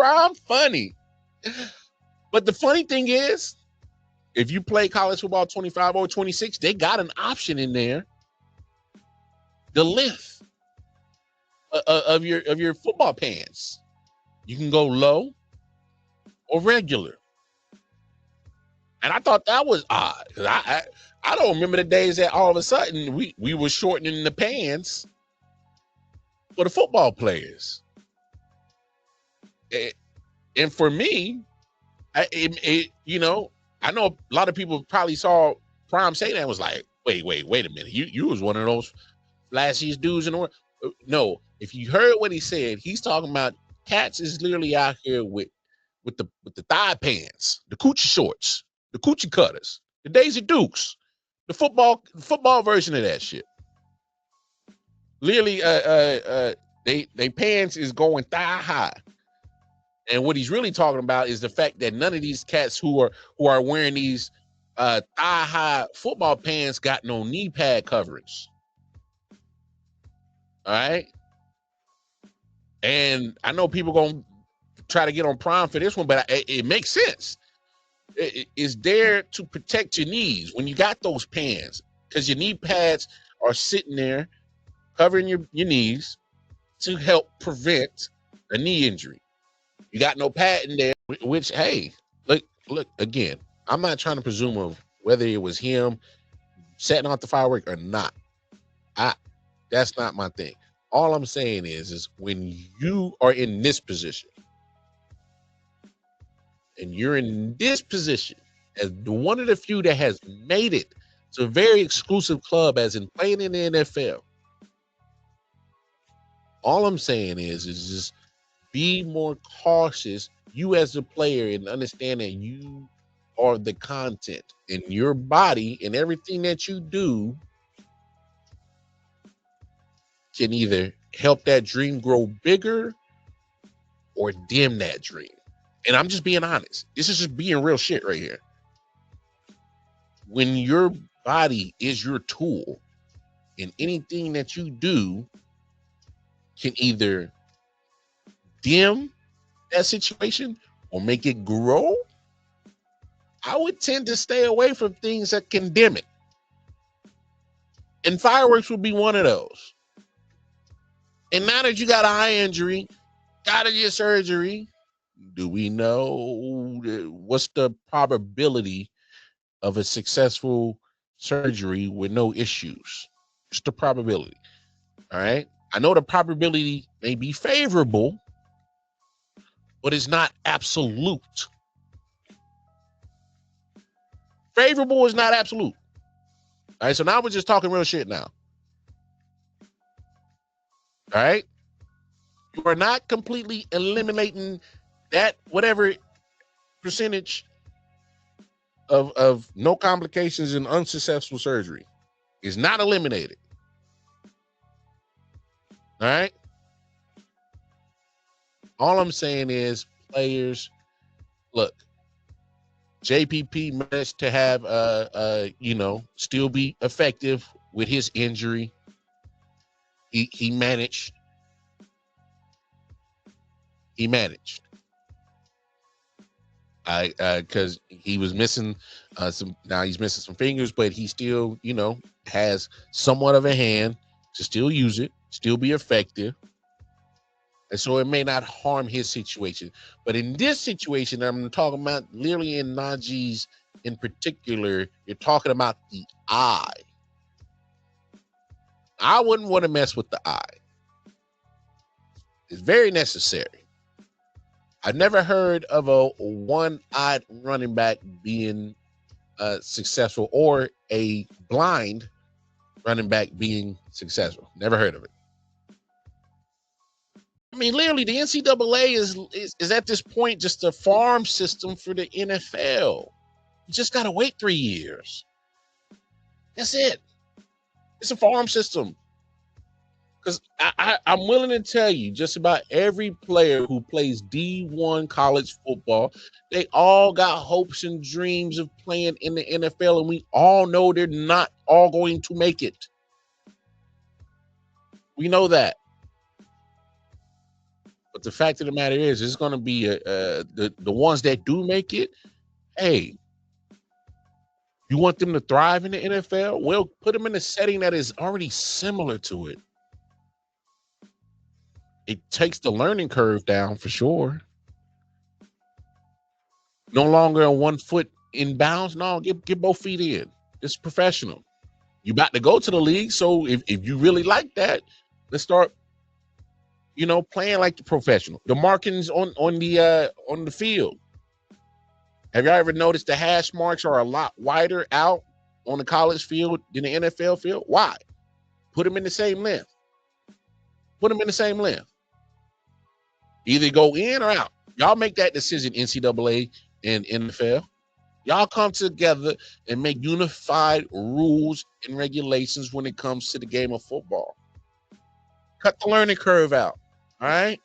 Prime funny. But the funny thing is, if you play college football 25 or 26, they got an option in there. The length of your football pants. You can go low or regular. And I thought that was odd, because I don't remember the days that all of a sudden we were shortening the pants for the football players. And for me, you know, I know a lot of people probably saw Prime say that and was like, wait a minute. You was one of those flashiest dudes in the world. No, if you heard what he said, he's talking about cats is literally out here with the thigh pants, the coochie shorts, the coochie cutters, the Daisy Dukes, the football version of that shit. Literally, they pants is going thigh high. And what he's really talking about is the fact that none of these cats who are wearing these thigh high football pants got no knee pad coverage. All right. And I know people gonna try to get on Prime for this one, but it makes sense. It's there to protect your knees when you got those pants, because your knee pads are sitting there covering your knees to help prevent a knee injury. You got no pad in there, which, hey, look again. I'm not trying to presume of whether it was him setting off the firework or not. That's not my thing. All I'm saying is when you are in this position, and you're in this position as one of the few that has made it to a very exclusive club, as in playing in the NFL, all I'm saying is just be more cautious, you as a player, and understand that you are the content, and your body and everything that you do can either help that dream grow bigger or dim that dream. And I'm just being honest. This is just being real shit right here. When your body is your tool, and anything that you do can either dim that situation or make it grow, I would tend to stay away from things that can dim it. And fireworks would be one of those. And now that you got an eye injury, got to get surgery, do we know what's the probability of a successful surgery with no issues? Just the probability. All right. I know the probability may be favorable, but it's not absolute. Favorable is not absolute. All right. So now we're just talking real shit now. All right. You are not completely eliminating that whatever percentage of no complications and unsuccessful surgery is not eliminated. All right. All I'm saying is, players, look, JPP managed to have still be effective with his injury. He managed. Because he was missing he's missing some fingers, but he still, has somewhat of a hand to still use it, still be effective. And so it may not harm his situation. But in this situation, I'm talking about literally in Najee's in particular, you're talking about the eye. I wouldn't want to mess with the eye. It's very necessary. I've never heard of a one-eyed running back being successful, or a blind running back being successful. Never heard of it. I mean, literally, the NCAA is at this point just a farm system for the NFL. You just got to wait 3 years. That's it. It's a farm system. Because I'm willing to tell you, just about every player who plays D1 college football, they all got hopes and dreams of playing in the NFL, and we all know they're not all going to make it. We know that. But the fact of the matter is, it's going to be the ones that do make it. Hey, you want them to thrive in the NFL? Well, put them in a setting that is already similar to it. It takes the learning curve down for sure. No longer a 1 foot in bounds. No, get both feet in. It's professional. You about to go to the league, so if you really like that, let's start, playing like the professional. The markings on the field. Have y'all ever noticed the hash marks are a lot wider out on the college field than the NFL field? Why? Put them in the same length. Put them in the same length. Either go in or out. Y'all make that decision, NCAA and NFL. Y'all come together and make unified rules and regulations when it comes to the game of football. Cut the learning curve out. All right.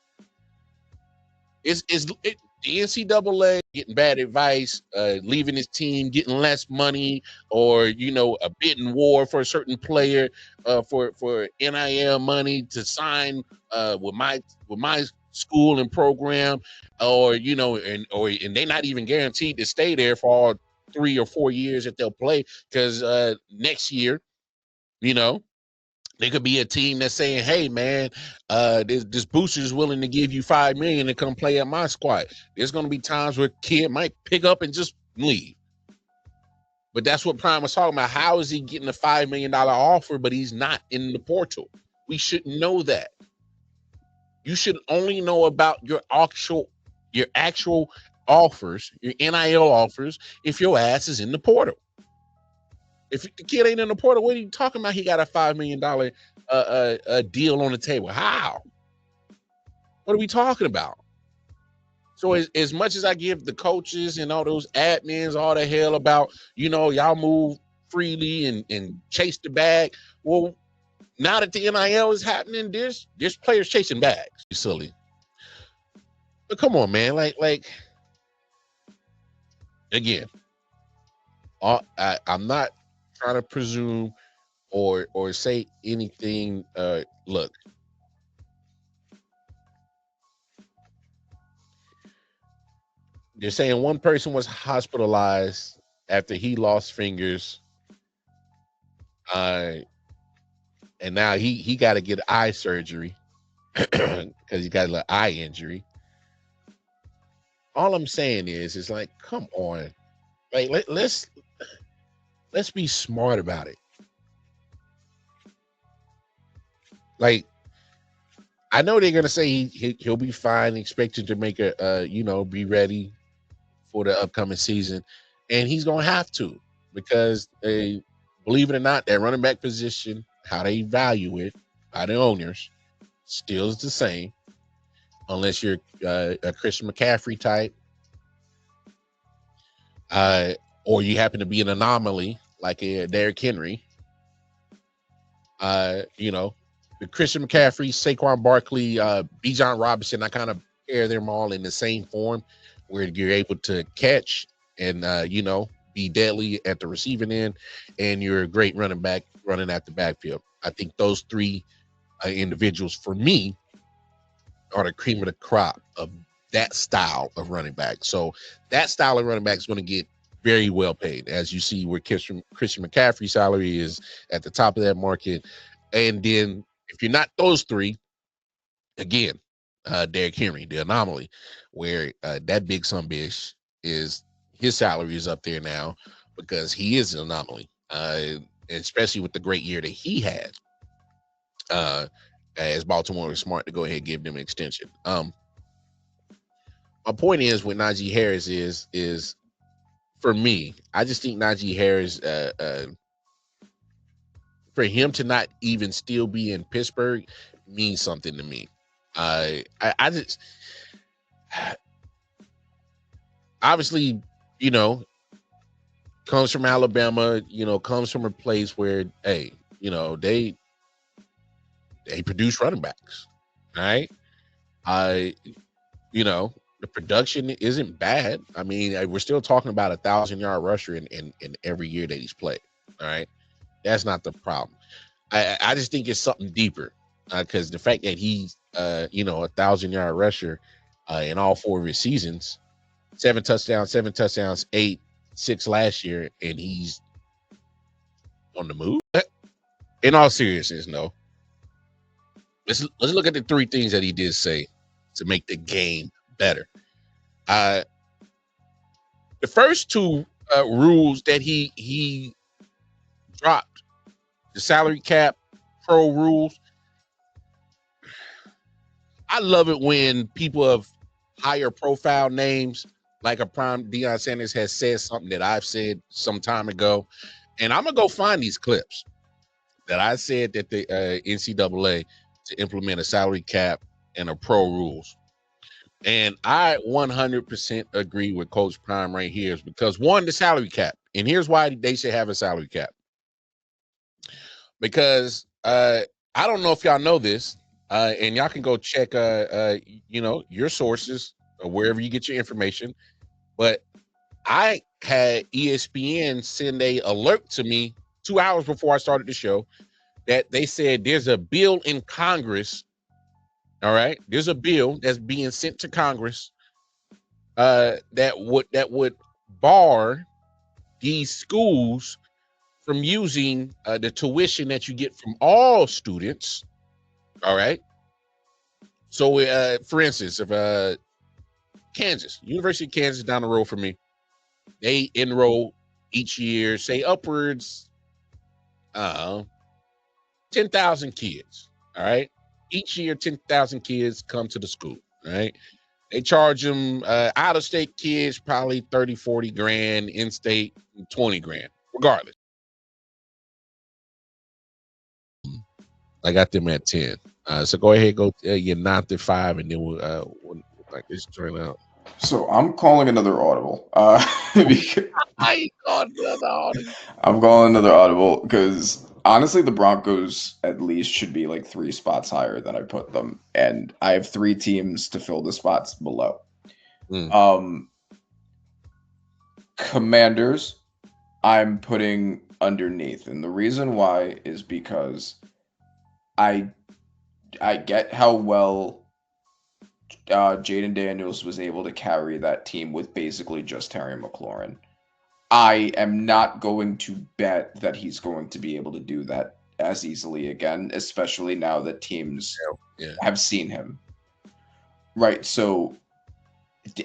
The NCAA getting bad advice, leaving his team, getting less money, or a bidding war for a certain player, for NIL money to sign with my school and program, or and they're not even guaranteed to stay there for all 3 or 4 years that they'll play, because next year, there could be a team that's saying, "Hey, man, this booster is willing to give you $5 million to come play at my squad." There's going to be times where kid might pick up and just leave. But that's what Prime was talking about. How is he getting a $5 million offer, but he's not in the portal? We should know that. You should only know about your actual offers, your NIL offers, if your ass is in the portal. If the kid ain't in the portal, what are you talking about? He got a $5 million deal on the table. How? What are we talking about? So as much as I give the coaches and all those admins all the hell about, y'all move freely and chase the bag. Well, now that the NIL is happening, there's players chasing bags. You're silly. But come on, man. Like again, I'm not trying to presume or say anything. Look, they're saying one person was hospitalized after he lost fingers, and now he got to get eye surgery because he got a little eye injury. All I'm saying is like, come on, like let's be smart about it. Like, I know they're gonna say he'll be fine, expected to make be ready for the upcoming season, and he's gonna have to, because believe it or not, that running back position, how they value it by the owners, still is the same, unless you're a Christian McCaffrey type, or you happen to be an anomaly like a Derrick Henry. The Christian McCaffrey, Saquon Barkley, Bijan Robinson, I kind of pair them all in the same form, where you're able to catch and be deadly at the receiving end, and you're a great running back running at the backfield. I think those three individuals, for me, are the cream of the crop of that style of running back. So that style of running back is going to get very well paid, as you see where Christian McCaffrey's salary is at the top of that market. And then if you're not those three, again, Derrick Henry, the anomaly, where that big son bitch is, his salary is up there now because he is an anomaly, especially with the great year that he had. As Baltimore was smart to go ahead and give them an extension. My point is, with Najee Harris is for me, I just think Najee Harris, for him to not even still be in Pittsburgh means something to me. I just, obviously, comes from Alabama, comes from a place where, hey, they produce running backs, right? The production isn't bad. I mean, we're still talking about 1,000-yard rusher in every year that he's played. All right, that's not the problem. I just think it's something deeper. because the fact that he's 1,000-yard rusher in all 4 of his seasons, 7 touchdowns, 8, 6 last year, and he's on the move. In all seriousness, no. Let's look at the 3 things that he did say to make the game better. The first 2 rules that he dropped, the salary cap, pro rules. I love it when people of higher profile names, like a prime Deion Sanders, has said something that I've said some time ago, and I'm gonna go find these clips that I said that the NCAA to implement a salary cap and a pro rules. And I 100% agree with Coach Prime right here, is because, one, the salary cap, and here's why they should have a salary cap. Because I don't know if y'all know this, and y'all can go check your sources or wherever you get your information. But I had ESPN send a alert to me 2 hours before I started the show that they said there's a bill in Congress. All right, there's a bill that's being sent to Congress that would bar these schools from using the tuition that you get from all students. All right. So, for instance, if Kansas, University of Kansas down the road from me, they enroll each year, say upwards, 10,000 kids. All right. Each year, 10,000 kids come to the school. All right. They charge them out of state kids probably 30, 40 grand, in state 20 grand, regardless. I got them at 10. So go ahead, go your 9 to 5, and then we'll like this turn out. So I'm calling another audible. Because I got another audible. I'm calling another audible because honestly, the Broncos at least should be like 3 spots higher than I put them, and I have 3 teams to fill the spots below. Mm. Um, Commanders, I'm putting underneath, and the reason why is because I I get how well Jaden Daniels was able to carry that team with basically just Terry McLaurin. I am not going to bet that he's going to be able to do that as easily again, especially now that teams Yeah. have seen him. Right. So,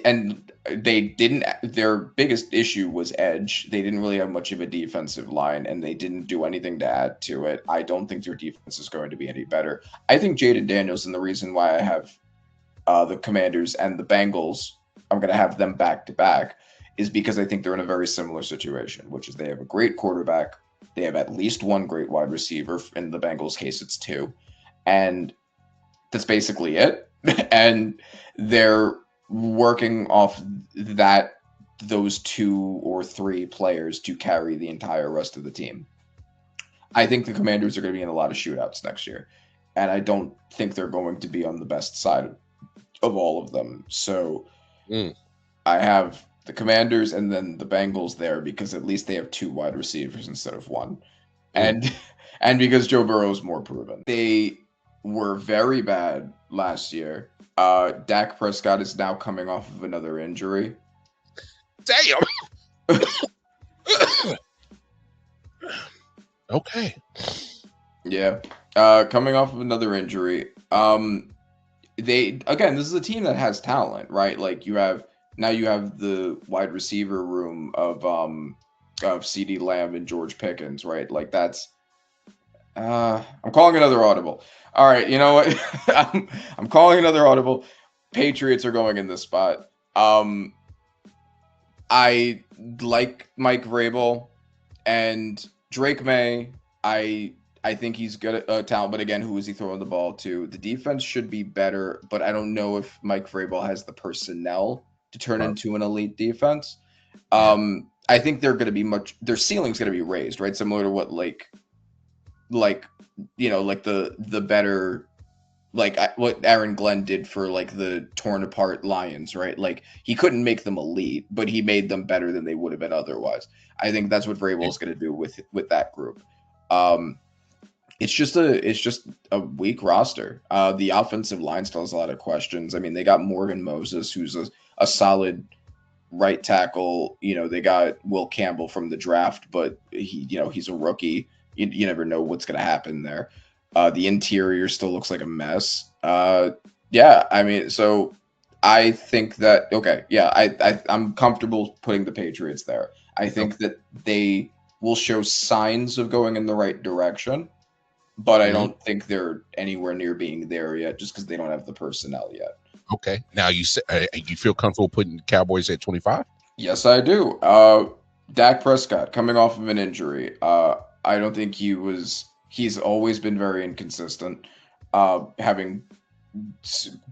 and they didn't, their biggest issue was edge. They didn't really have much of a defensive line and they didn't do anything to add to it. I don't think their defense is going to be any better. I think Jaden Daniels, and the reason why I have the Commanders and the Bengals, I'm going to have them back to back, is because I think they're in a very similar situation, which is they have a great quarterback. They have at least one great wide receiver. In the Bengals' case, it's 2. And that's basically it. And they're working off those 2 or 3 players to carry the entire rest of the team. I think the Commanders are going to be in a lot of shootouts next year. And I don't think they're going to be on the best side of all of them. So I have the Commanders and then the Bengals there because at least they have 2 wide receivers instead of 1. And because Joe Burrow is more proven. They were very bad last year. Dak Prescott is now coming off of another injury. Damn. Okay. Yeah. Coming off of another injury. They, again, this is a team that has talent, right? Like you have the wide receiver room of CeeDee Lamb and George Pickens, right? Like that's I'm calling another audible. All right, you know what? I'm calling another audible. Patriots are going in this spot. I like Mike Vrabel and Drake May. I think he's good at talent, but again, who is he throwing the ball to? The defense should be better, but I don't know if Mike Vrabel has the personnel to turn into an elite defense. I think they're going to be their ceiling's going to be raised, right? Similar to what like the better, like what Aaron Glenn did for like the torn apart Lions, right? Like he couldn't make them elite, but he made them better than they would have been otherwise. I think that's what Vrabel is going to do with that group. it's just a weak roster. The offensive line still has a lot of questions. I mean, they got Morgan Moses, who's a solid right tackle. They got Will Campbell from the draft, but he's a rookie. You never know what's going to happen there. The interior still looks like a mess. Yeah, I mean, so I think that okay, yeah, I'm comfortable putting the Patriots there. I think that they will show signs of going in the right direction, but I Mhm. don't think they're anywhere near being there yet, just because they don't have the personnel yet. Okay. Now you say you feel comfortable putting the Cowboys at 25? Yes, I do. Dak Prescott coming off of an injury. I don't think he's always been very inconsistent. Having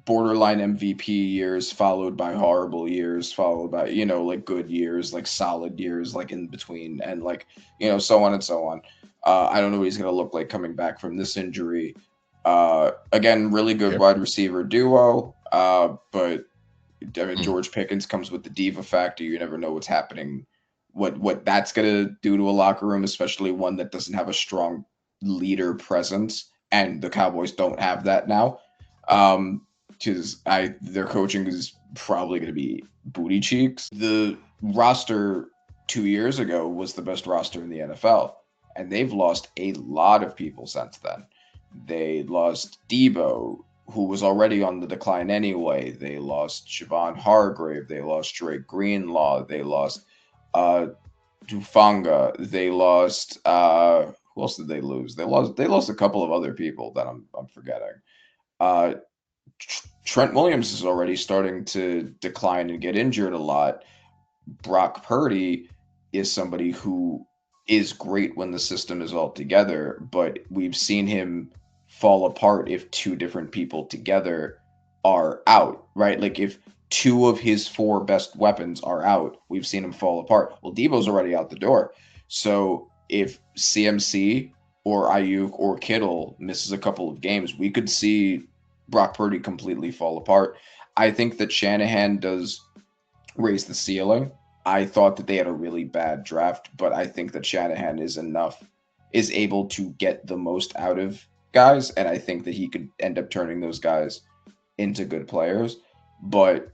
borderline MVP years followed by horrible years, followed by, like good years, like solid years, like in between, and like, so on and so on. I don't know what he's going to look like coming back from this injury. Again, really good Yeah. wide receiver duo. But I mean, Mm. George Pickens comes with the diva factor. You never know what's happening, what that's gonna do to a locker room, especially one that doesn't have a strong leader presence. And the Cowboys don't have that now, because their coaching is probably gonna be booty cheeks. The roster 2 years ago was the best roster in the NFL, and they've lost a lot of people since then. They lost Debo, who was already on the decline anyway. They lost Siobhan Hargrave. They lost Drake Greenlaw. They lost uh, Dufanga. They lost who else did they lose? They lost a couple of other people that I'm forgetting. Uh, Trent Williams is already starting to decline and get injured a lot. Brock Purdy is somebody who is great when the system is all together, but we've seen him fall apart if two different people together are out, right? Like if two of his four best weapons are out, we've seen him fall apart. Well, Debo's already out the door. So if CMC or Ayuk or Kittle misses a couple of games, we could see Brock Purdy completely fall apart. I think that Shanahan does raise the ceiling. I thought that they had a really bad draft, but I think that Shanahan is able to get the most out of guys, and I think that he could end up turning those guys into good players. But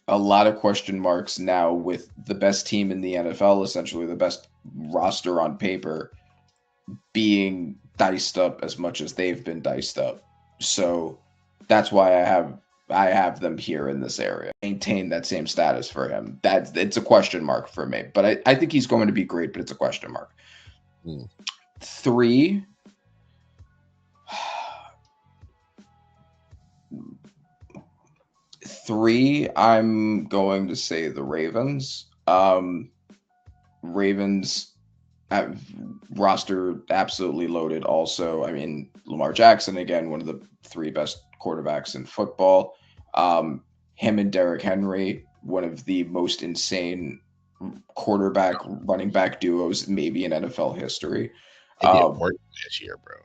a lot of question marks now with the best team in the NFL, essentially the best roster on paper, being diced up as much as they've been diced up. So that's why I have them here in this area. Maintain that same status for him. It's a question mark for me. But I think he's going to be great, but it's a question mark. Mm. Three. Three, I'm going to say the Ravens. Ravens have roster absolutely loaded. Also, I mean, Lamar Jackson again, one of the three best quarterbacks in football. Him and Derrick Henry, one of the most insane quarterback running back duos maybe in NFL history. They did Uh work last year, bro.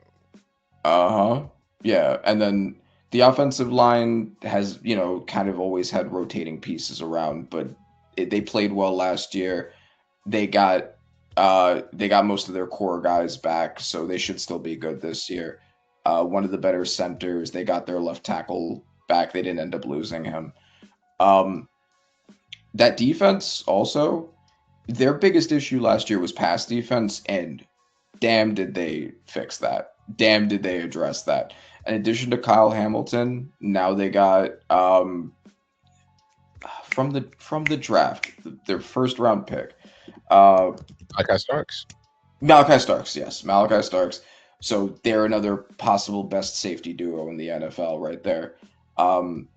huh. Yeah, and then the offensive line has kind of always had rotating pieces around, but they played well last year. They got they got most of their core guys back, so they should still be good this year. One of the better centers. They got their left tackle back. They didn't end up losing him. Um, that defense also, their biggest issue last year was pass defense, and damn did they fix that. Damn did they address that. In addition to Kyle Hamilton, now they got from the draft, their first round pick. Uh, Like I Starks. Malachi Starks, yes, Malachi Starks. So they're another possible best safety duo in the NFL right there. Um,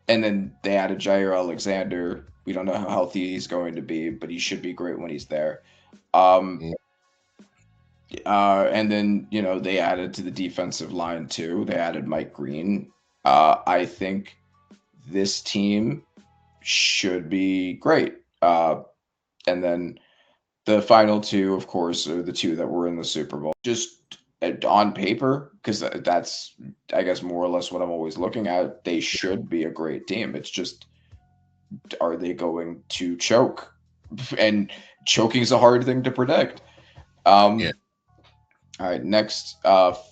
and then they added Jair Alexander. We don't know how healthy he's going to be, but he should be great when he's there. Um, Mm. and then they added to the defensive line too. They added Mike Green. I think this team should be great. And then the final two, of course, are the two that were in the Super Bowl. Just on paper, because that's, I guess, more or less what I'm always looking at. They should be a great team. It's just, are they going to choke? And choking is a hard thing to predict. Yeah. Um, All right, next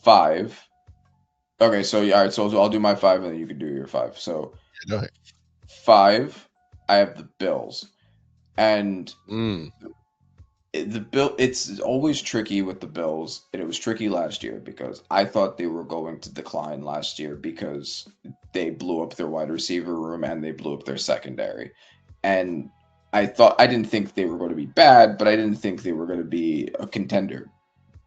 five. Okay, so yeah, all right, so I'll do my five and then you can do your five. So Go ahead. five, I have the Bills, and Mm, the bill it's always tricky with the Bills, and it was tricky last year because I thought they were going to decline last year because they blew up their wide receiver room and they blew up their secondary. And I didn't think they were going to be bad, but I didn't think they were going to be a contender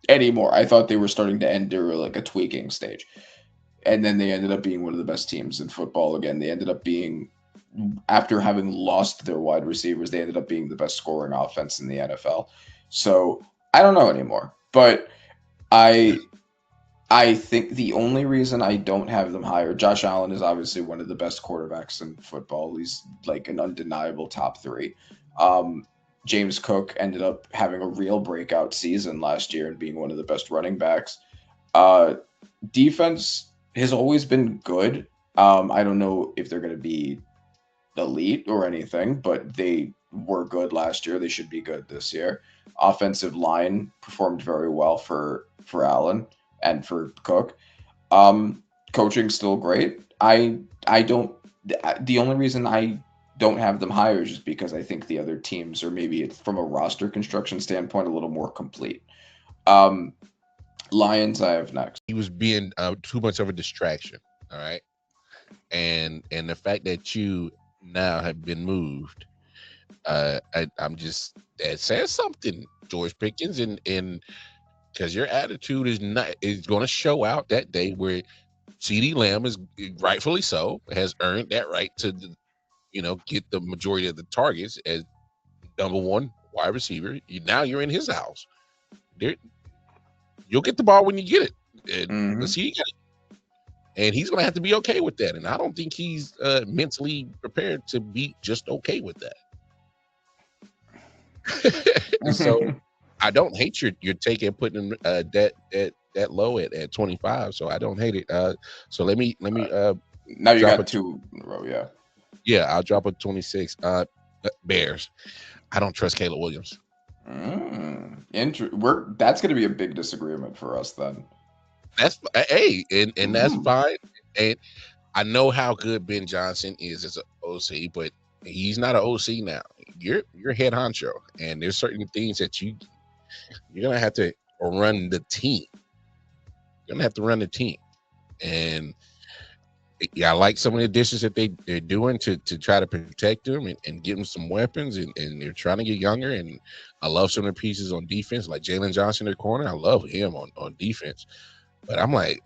anymore. I thought they were starting to enter like a tweaking stage. And then they ended up being one of the best teams in football again. They ended up being, after having lost their wide receivers, they ended up being the best scoring offense in the NFL. So I don't know anymore, but I I think the only reason I don't have them higher, Josh Allen is obviously one of the best quarterbacks in football. He's like an undeniable top three. Um, James Cook ended up having a real breakout season last year and being one of the best running backs. Uh, Defense has always been good. I don't know if they're going to be elite or anything, but they were good last year. They should be good this year. Offensive line performed very well for Allen and for Cook. Um, Coaching still great. I don't. The only reason I don't have them higher is just because I think the other teams are maybe from a roster construction standpoint a little more complete. Um, Lions I have next. he was being too much of a distraction. All right, and the fact that you now have been moved, I'm just that says something, George Pickens, and because your attitude is going to show out that day where CD Lamb is rightfully so has earned that right to get the majority of the targets as number one wide receiver. Now you're in his house. There, you'll get the ball when you get it, but Mm-hmm. CD got it, and he's going to have to be okay with that. And I don't think he's mentally prepared to be just okay with that. So I don't hate your take and putting that low at 25. So I don't hate it. So let me Now you drop a got two in a row, yeah. yeah, I'll drop a 26. Bears. I don't trust Caleb Williams. We're that's going to be a big disagreement for us then. That's hey, and that's Mm. fine. And I know how good Ben Johnson is as an OC, but he's not an OC now. You're head honcho, and there's certain things that you're gonna have to run the team. You're gonna have to run the team, and yeah, I like some of the dishes that they're doing to try to protect them and give them some weapons, and they're trying to get younger. And I love some of the pieces on defense, like Jalen Johnson in their corner. I love him on defense, but I'm like,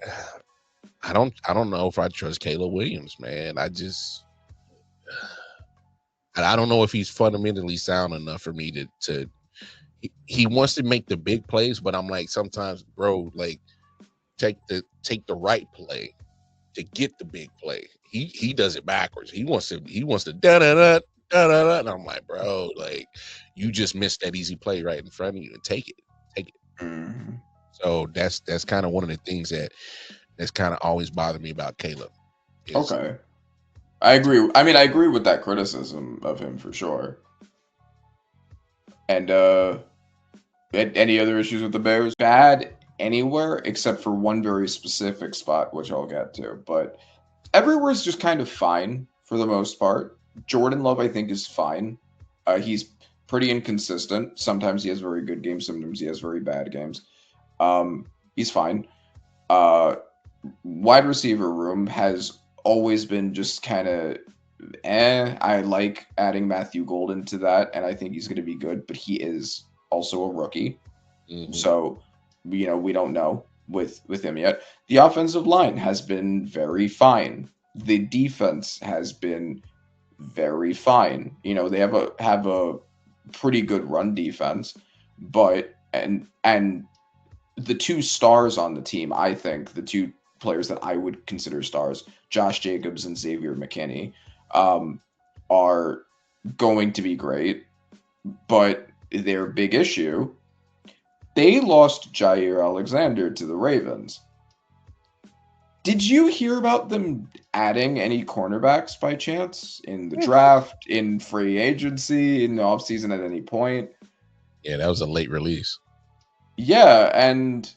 I don't know if I trust Caleb Williams, man. I don't know if he's fundamentally sound enough for me to he wants to make the big plays, but I'm like sometimes, bro, like take the right play to get the big play. He does it backwards. He wants to da da da da da da. And I'm like, bro, like you just missed that easy play right in front of you and take it. Mhm. So that's kind of one of the things that's kind of always bothered me about Caleb is Okay. I agree. I mean, I agree with that criticism of him for sure. And any other issues with the Bears? Bad anywhere except for one very specific spot, which I'll get to. But everywhere is just kind of fine for the most part. Jordan Love, I think, is fine. He's pretty inconsistent. Sometimes he has very good games. Sometimes he has very bad games. He's fine. Uh, Wide receiver room has always been just kind of I like adding Matthew Golden to that, and I think he's going to be good, but he is also a rookie. mhm. So, we don't know with him yet. The offensive line has been very fine. The defense has been very fine. They have a pretty good run defense, but and the two stars on the team, I think, the two players that I would consider stars, Josh Jacobs and Xavier McKinney, um, are going to be great. But their big issue, they lost Jair Alexander to the Ravens. Did you hear about them adding any cornerbacks by chance in the draft, in free agency, in the offseason at any point? Yeah, that was a late release. Yeah, and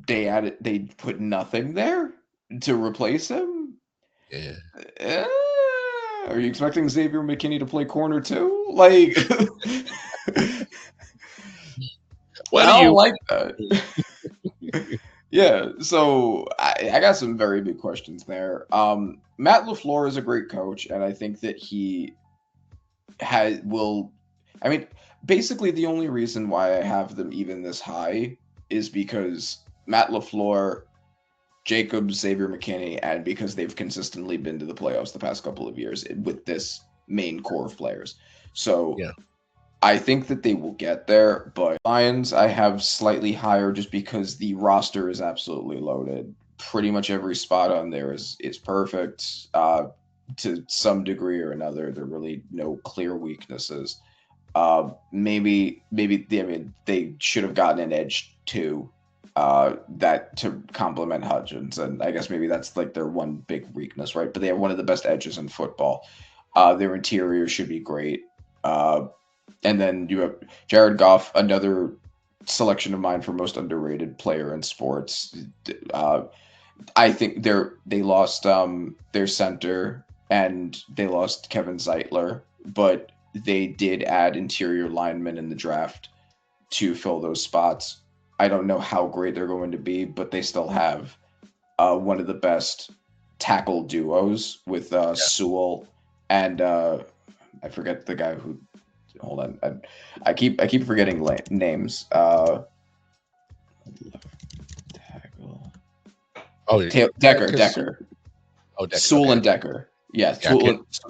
they put nothing there to replace him. Yeah. Eh, are you expecting Xavier McKinney to play corner too? Like, What I do don't you? like that. Yeah, so I got some very big questions there. Matt LaFleur is a great coach, and I think that he has will. I mean, basically, the only reason why I have them even this high is because Matt LaFleur, Jacobs, Xavier McKinney, and because they've consistently been to the playoffs the past couple of years with this main core of players. So Yeah. I think that they will get there, but Lions I have slightly higher just because the roster is absolutely loaded. Pretty much every spot on there is perfect to some degree or another. There are really no clear weaknesses. I mean they should have gotten an edge too, that to complement Hudgens, and I guess maybe that's like their one big weakness, right? But they have one of the best edges in football. Their interior should be great. Uh, and then you have Jared Goff, another selection of mine for most underrated player in sports. Uh, I think they lost their center and they lost Kevin Zeitler, but they did add interior linemen in the draft to fill those spots. I don't know how great they're going to be, but they still have one of the best tackle duos with Yeah. Sewell and I forget the guy who. Hold on, I keep forgetting names. Tackle. Oh, yeah. Decker, Because Decker, oh, Decker. Sewell Okay. and Decker. Yeah, Yeah. I Sewell can't.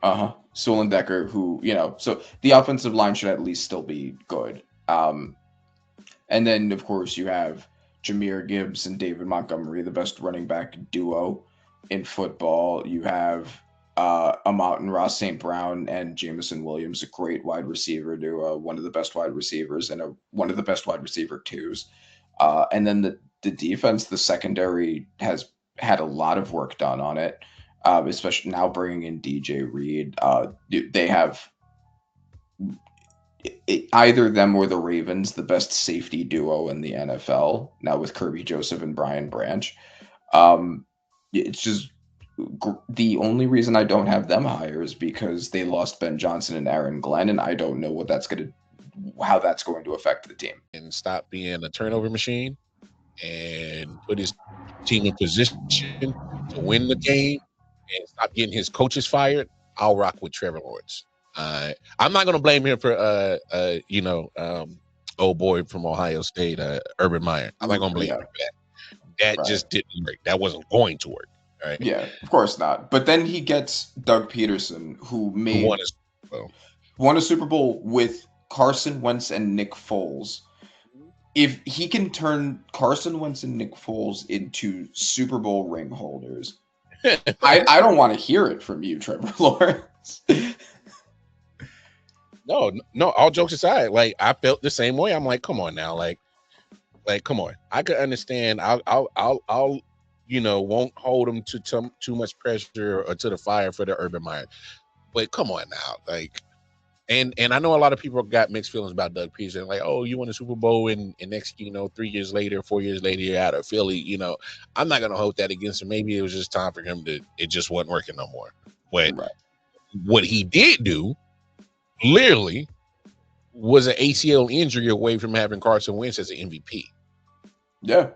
and Sewell and Decker. Who so the offensive line should at least still be good. And then of course you have Jameer Gibbs and David Montgomery, the best running back duo in football. You have Amount and Ross St. Brown and Jameson Williams, a great wide receiver duo, one of the best wide receivers and one of the best wide receiver twos. And then the defense, the secondary has had a lot of work done on it, especially now bringing in DJ Reed. They have either them or the Ravens, the best safety duo in the NFL now with Kirby Joseph and Brian Branch. Um, it's just the only reason I don't have them higher is because they lost Ben Johnson and Aaron Glenn, and I don't know how that's going to affect the team. And stop being a turnover machine and put his team in position to win the game and stop getting his coaches fired, I'll rock with Trevor Lawrence. I'm not gonna blame him for old boy from Ohio State, Urban Meyer. I'm not gonna blame him Yeah, for that. That right. just didn't work. That wasn't going to work. All right. Yeah, of course not. But then he gets Doug Peterson, who Who won made his well. won a Super Bowl with Carson Wentz and Nick Foles. If he can turn Carson Wentz and Nick Foles into Super Bowl ring holders, I don't want to hear it from you, Trevor Lawrence. No, all jokes aside, like I felt the same way. I'm like, come on now, like come on. I could understand. I'll won't hold him to too much pressure or to the fire for the Urban Meyer. But come on now, like, and I know a lot of people got mixed feelings about Doug Peterson, like, oh, you won a Super Bowl and next, 3 years later, 4 years later, you're out of Philly. I'm not gonna hold that against him. Maybe it was just time for him to. It just wasn't working no more. But Right. what he did do, literally, was an ACL injury away from having Carson Wentz as an MVP. Yeah.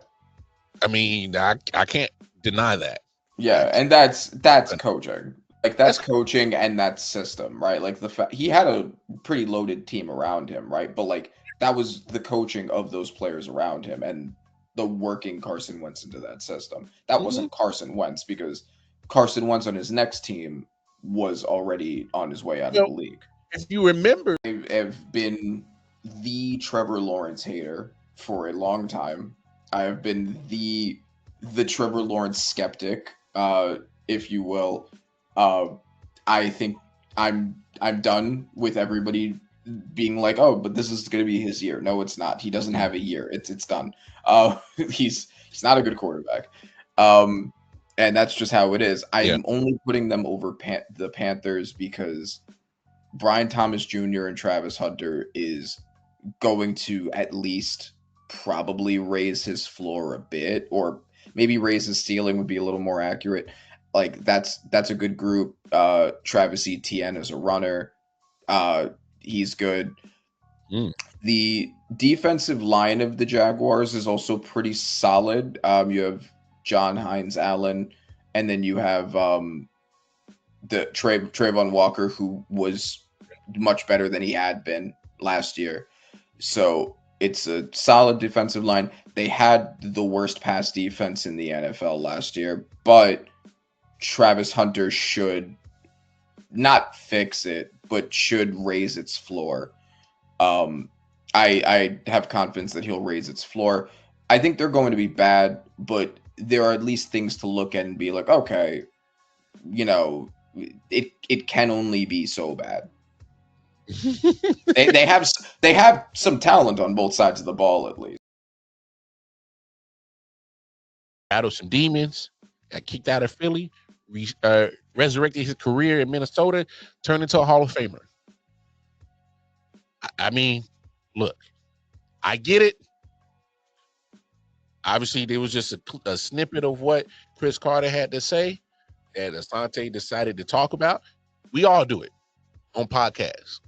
I mean, I can't deny that. Yeah, That's and that's coaching. Like that's that's coaching and that's system, right? Like he had a pretty loaded team around him, right? But like that was the coaching of those players around him and the working Carson Wentz into that system. That Mhm. wasn't Carson Wentz because Carson Wentz on his next team was already on his way out of Well, the league. if you remember, I have been the Trevor Lawrence hater for a long time. I have been the Trevor Lawrence skeptic, if you will. Uh, I think I'm done with everybody being like, oh, but this is going to be his year. No, it's not. He doesn't have a year. It's done. He's not a good quarterback. Um, and that's just how it is. yeah, I'm only putting them over the Panthers because Brian Thomas Jr. and Travis Hunter is going to at least probably raise his floor a bit, or maybe raise his ceiling would be a little more accurate. Like that's a good group. Travis Etienne is a runner. He's good. Mm. The defensive line of the Jaguars is also pretty solid. You have John Hines Allen, and then you have the Trayvon Walker, who was much better than he had been last year. So it's a solid defensive line. They had the worst pass defense in the NFL last year, but Travis Hunter should not fix it, but should raise its floor. Um, I have confidence that he'll raise its floor. I think they're going to be bad, but there are at least things to look at and be like, okay, you know, it can only be so bad. They have they have some talent on both sides of the ball at least. Battled some demons, got kicked out of Philly, resurrected his career in Minnesota, turned into a Hall of Famer. I mean, look, I get it. Obviously, there was just a snippet of what Chris Carter had to say that Asante decided to talk about. We all do it on podcasts.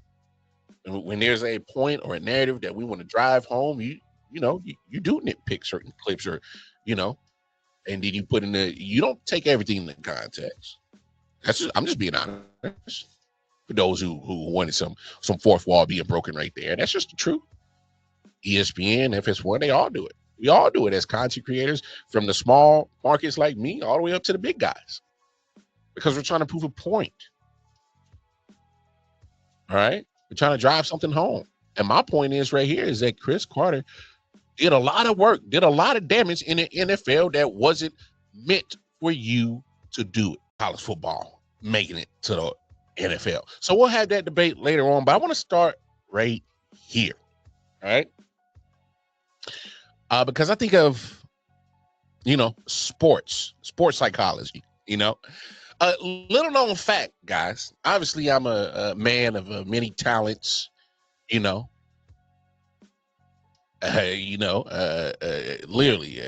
When there's a point or a narrative that we want to drive home, you do nitpick certain clips, or you know, and then you put in you don't take everything in the context. I'm just being honest. For those who wanted some fourth wall being broken right there, that's just the truth. ESPN, FS1, they all do it. We all do it as content creators, from the small markets like me all the way up to the big guys, because we're trying to prove a point. All right, we're trying to drive something home. And my point is right here is that Chris Carter did a lot of work, did a lot of damage in the NFL that wasn't meant for you to do it. College football making it to the NFL. So we'll have that debate later on, but I want to start right here. All right. Because I think of, sports psychology, a little known fact, guys. Obviously, I'm a man of many talents, you know, literally,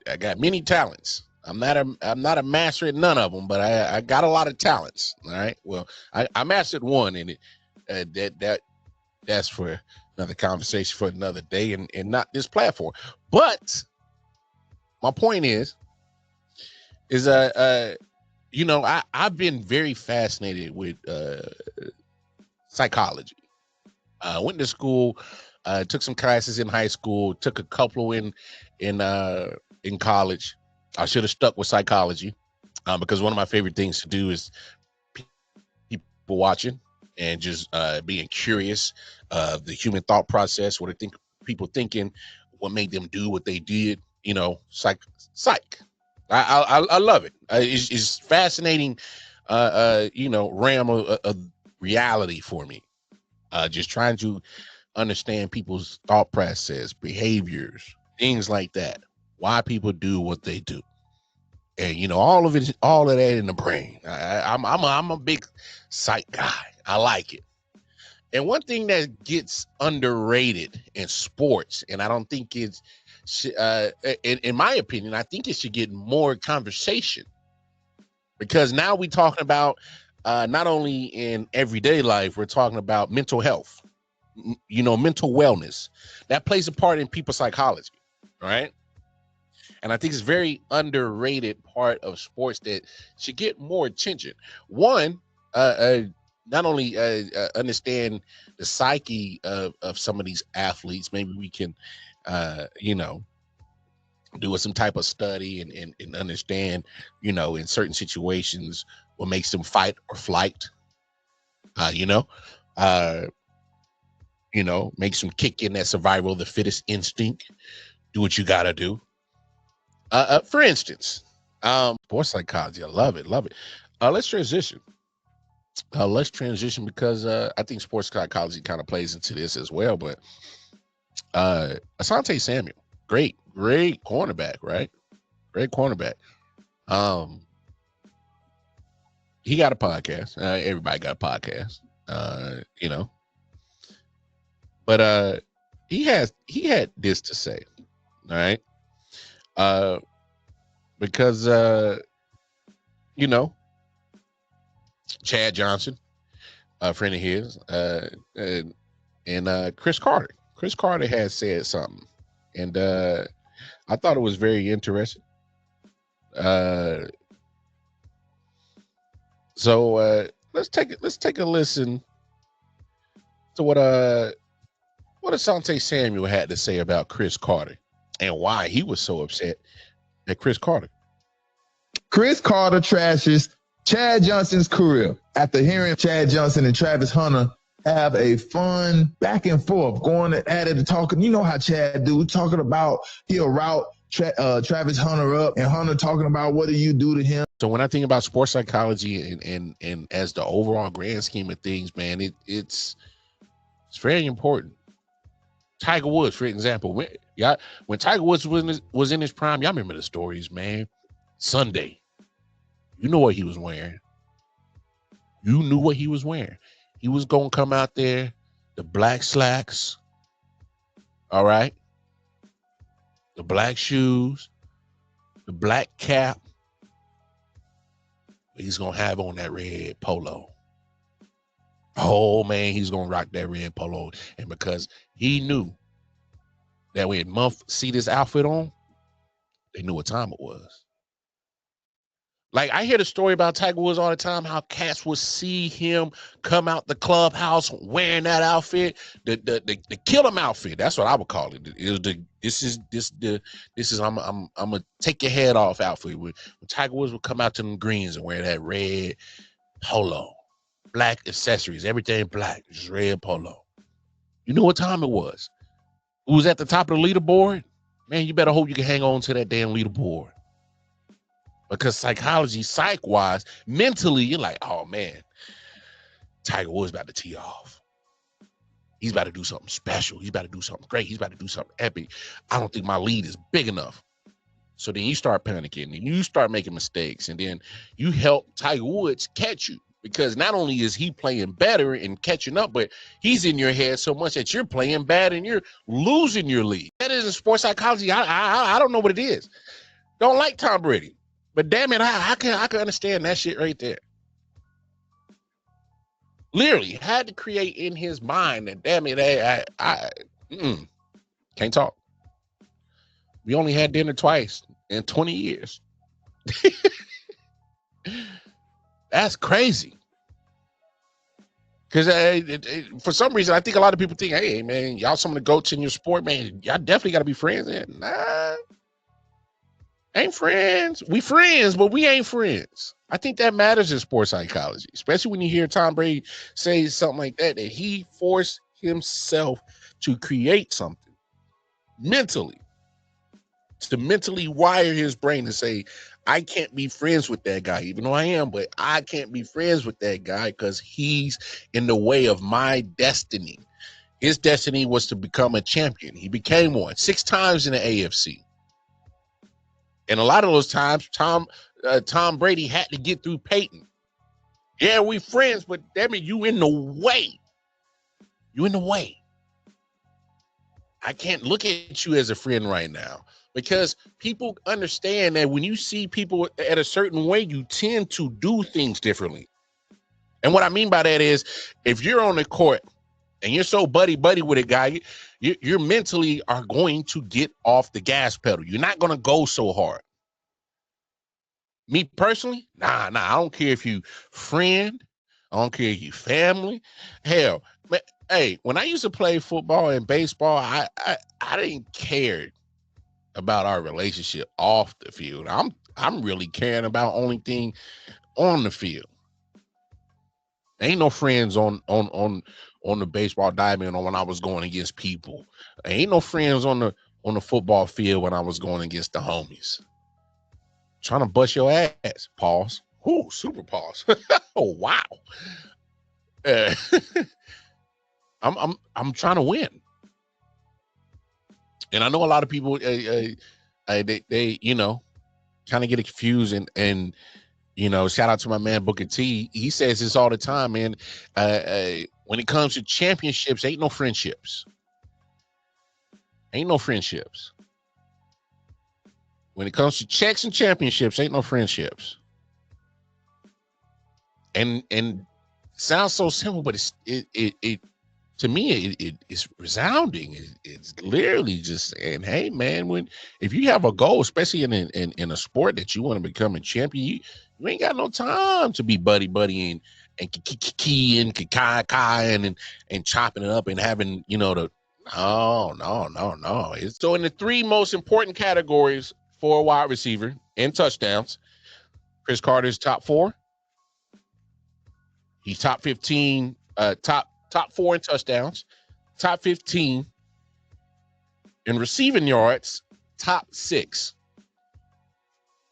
I got many talents. I'm not a master at none of them, but I got a lot of talents. All right. Well, I mastered one, and that's for another conversation for another day, and not this platform. But my point is I've been very fascinated with psychology. Went to school, took some classes in high school, took a couple in college. I should have stuck with psychology, because one of my favorite things to do is people watching and just being curious of the human thought process, what I think people thinking, what made them do what they did. Psych. I love it. It's fascinating, realm of reality for me. Just trying to understand people's thought process, behaviors, things like that. Why people do what they do, and all of that in the brain. I'm a big psych guy. I like it. And one thing that gets underrated in sports, and I don't think it's, in my opinion, I think it should get more conversation, because now we're talking about not only in everyday life, we're talking about mental health, mental wellness. That plays a part in people's psychology, right? And I think it's very underrated part of sports that should get more attention. One, not only understand the psyche of some of these athletes, maybe we can, do some type of study and understand, in certain situations, what makes them fight or flight, uh, you know, uh, makes them kick in that survival of the fittest instinct, do what you got to do. For instance, sports psychology, I love it, love it. Let's transition. Because I think sports psychology kind of plays into this as well. But Asante Samuel, great cornerback, right? Great cornerback. Um, he got a podcast. Everybody got a podcast. But he had this to say. All right. Because you know, Chad Johnson, a friend of his, and Chris Carter. Chris Carter had said something, and I thought it was very interesting. So let's take a listen to what Asante Samuel had to say about Chris Carter and why he was so upset at Chris Carter. Chris Carter trashes Chad Johnson's career after hearing Chad Johnson and Travis Hunter have a fun back and forth, going at it and talking. You know how Chad do, talking about he'll route Travis Hunter up, and Hunter talking about what do you do to him. So when I think about sports psychology and as the overall grand scheme of things, man, it's very important. Tiger Woods, for example, when Tiger Woods was in his prime, y'all remember the stories, man. Sunday, you know what he was wearing. You knew what he was wearing. He was gonna come out there, the black slacks, all right, the black shoes, the black cap. He's gonna have on that red polo. Oh man, he's gonna rock that red polo, and because he knew that when Muff see this outfit on, they knew what time it was. Like, I hear the story about Tiger Woods all the time, how cats would see him come out the clubhouse wearing that outfit, the kill him outfit. That's what I would call it. It was this is I'm gonna take your head off outfit. When Tiger Woods would come out to them greens and wear that red polo, black accessories, everything black, just red polo. You know what time it was? Who was at the top of the leaderboard? Man, you better hope you can hang on to that damn leaderboard. Because psychology, psych-wise, mentally, you're like, oh, man, Tiger Woods about to tee off. He's about to do something special. He's about to do something great. He's about to do something epic. I don't think my lead is big enough. So then you start panicking, and you start making mistakes, and then you help Tiger Woods catch you. Because not only is he playing better and catching up, but he's in your head so much that you're playing bad and you're losing your lead. That isn't sports psychology. I don't know what it is. Don't like Tom Brady. But damn it, I can understand that shit right there. Literally had to create in his mind that damn it, I can't talk. We only had dinner twice in 20 years. That's crazy. Because for some reason, I think a lot of people think, hey, man, y'all some of the goats in your sport, man, y'all definitely got to be friends. Nah. Ain't friends. We friends, but we ain't friends. I think that matters in sports psychology, especially when you hear Tom Brady say something like that he forced himself to create something mentally, to mentally wire his brain to say, I can't be friends with that guy, even though I am, but I can't be friends with that guy because he's in the way of my destiny. His destiny was to become a champion. He became one 6 times in the AFC. And a lot of those times, Tom Brady had to get through Peyton. Yeah, we friends, but damn it, you in the way. You in the way. I can't look at you as a friend right now because people understand that when you see people at a certain way, you tend to do things differently. And what I mean by that is, if you're on the court and you're so buddy with a guy, you're mentally are going to get off the gas pedal. You're not going to go so hard. Me personally, nah, I don't care if you friend. I don't care if you family. Hell, man, hey, when I used to play football and baseball, I didn't care about our relationship off the field. I'm really caring about only thing on the field. Ain't no friends on the baseball diamond or when I was going against people. Ain't no friends on the football field when I was going against the homies. Trying to bust your ass. Pause. Ooh, super pause. Oh wow. I'm trying to win, and I know a lot of people they you know kind of get confused and you know, shout out to my man Booker T. He says this all the time, man. When it comes to championships, ain't no friendships. Ain't no friendships. When it comes to checks and championships, ain't no friendships. And sounds so simple, but it to me it's resounding. It's literally just saying, hey man, if you have a goal, especially in a sport that you want to become a champion, you ain't got no time to be buddy and kiki and kai and chopping it up and having no. It's so in the three most important categories for a wide receiver in touchdowns, Chris Carter's top 4. He's top 15, top 4 in touchdowns, top 15 in receiving yards, top 6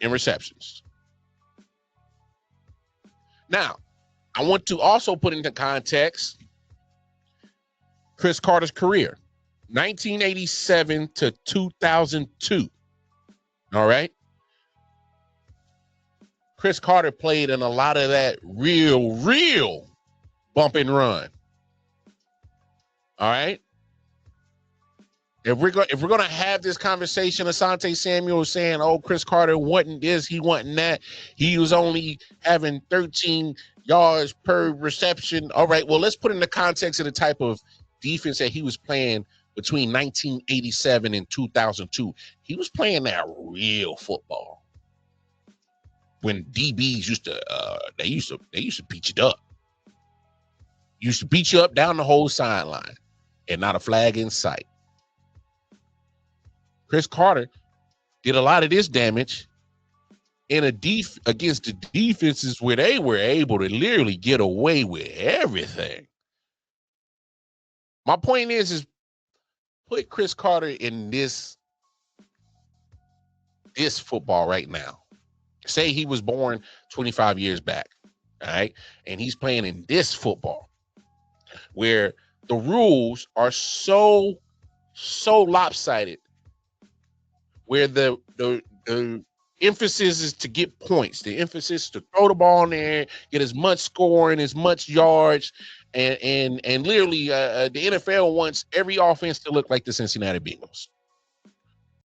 in receptions. Now, I want to also put into context Chris Carter's career, 1987 to 2002. All right. Chris Carter played in a lot of that real bump and run. All right. If we're going to have this conversation, Asante Samuel saying, "Oh, Chris Carter wasn't this, he wasn't that. He was only having 13 yards per reception." All right. Well, let's put in the context of the type of defense that he was playing between 1987 and 2002. He was playing that real football. When DBs used to beat you up. Used to beat you up down the whole sideline and not a flag in sight. Chris Carter did a lot of this damage in against the defenses where they were able to literally get away with everything. My point is put Chris Carter in this football right now. Say he was born 25 years back, all right? And he's playing in this football where the rules are so lopsided, where the emphasis is to get points. The emphasis is to throw the ball in there, get as much scoring, as much yards, and literally the NFL wants every offense to look like the Cincinnati Bengals.